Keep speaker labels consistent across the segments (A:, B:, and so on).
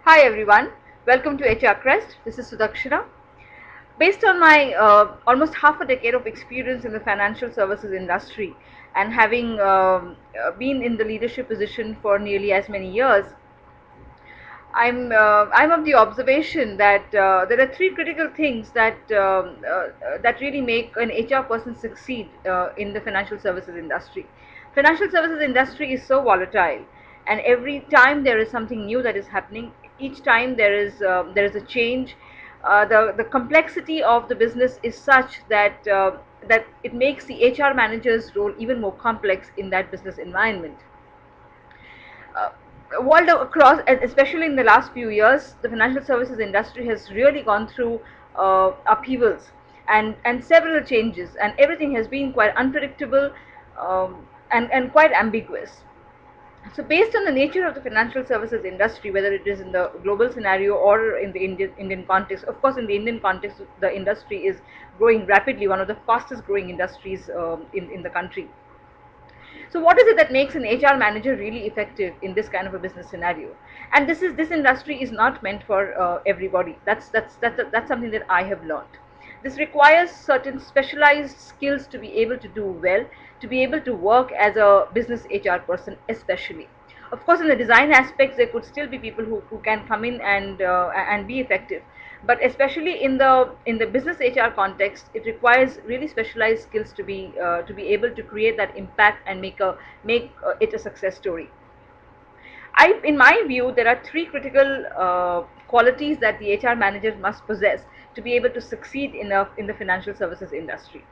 A: Hi everyone, welcome to HR Crest. This is Sudakshina. Based on my almost half a decade of experience in the financial services industry and having been in the leadership position for nearly as many years, I'm of the observation that there are three critical things that really make an HR person succeed in the financial services industry. Financial services industry is so volatile, and every time there is something new that is happening, each time there is a change. The complexity of the business is such that it makes the HR manager's role even more complex in that business environment. uh, World across, and especially in the last few years, the financial services industry has really gone through upheavals and several changes, and everything has been quite unpredictable, and quite ambiguous. So, based on the nature of the financial services industry, whether it is in the global scenario or in the Indian context, of course, in the Indian context, the industry is growing rapidly, one of the fastest growing industries in the country. So what is it that makes an HR manager really effective in this kind of a business scenario? And this industry is not meant for everybody. That's something that I have learned. This requires certain specialized skills to be able to do well, to be able to work as a business HR person, especially. Of course, in the design aspects, there could still be people who can come in and be effective, but especially in the business HR context, it requires really specialized skills to be able to create that impact and make it a success story. In my view, there are three critical qualities that the HR manager must possess to be able to succeed in the financial services industry.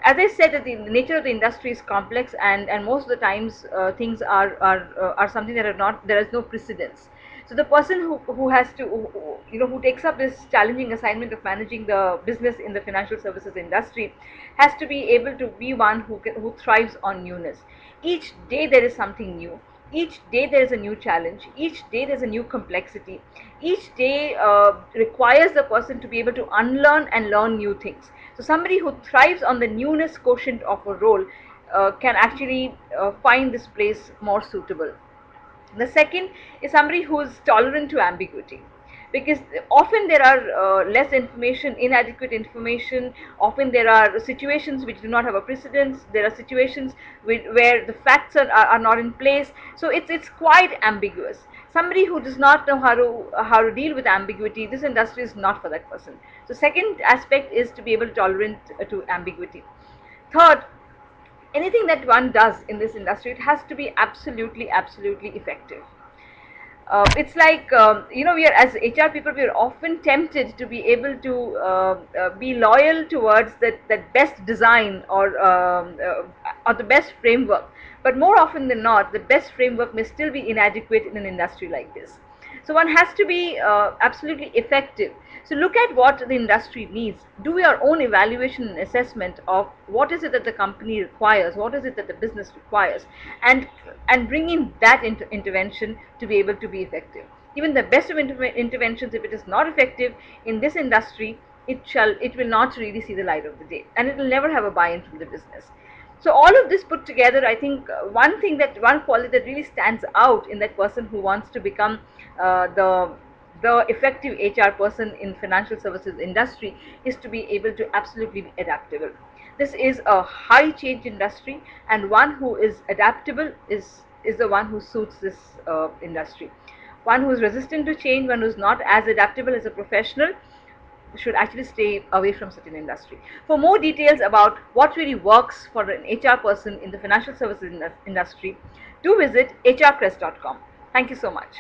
A: As I said, that the nature of the industry is complex, and most of the times things are something that are not, there is no precedence. So the person who has to who takes up this challenging assignment of managing the business in the financial services industry has to be able to be one who thrives on newness. Each day there is something new. Each day there is a new challenge. Each day there's a new complexity. Each day requires the person to be able to unlearn and learn new things. So somebody who thrives on the newness quotient of a role can actually find this place more suitable. The second is somebody who is tolerant to ambiguity, because often there are less information, inadequate information. Often there are situations which do not have a precedence. There are situations where the facts are not in place. So it's quite ambiguous. Somebody who does not know how to deal with ambiguity, this industry is not for that person. So second aspect is to be able to tolerate to ambiguity. Third, anything that one does in this industry, it has to be absolutely effective. It's like we are, as HR people, we are often tempted to be able to be loyal towards that best design or the best framework, but more often than not the best framework may still be inadequate in an industry like this. So one has to be absolutely effective. So look at what the industry needs, do your own evaluation and assessment of what is it that the company requires, what is it that the business requires, and bring in that intervention to be able to be effective. Even the best of interventions, if it is not effective in this industry, it will not really see the light of the day, and it will never have a buy-in from the business. So all of this put together, I think one quality that really stands out in that person who wants to become the effective HR person in financial services industry is to be able to absolutely be adaptable. This is a high change industry, and one who is adaptable is the one who suits this industry. One who is resistant to change, one who is not as adaptable as a professional, should actually stay away from such an industry. For more details about what really works for an HR person in the financial services industry, do visit hrcrest.com. Thank you so much.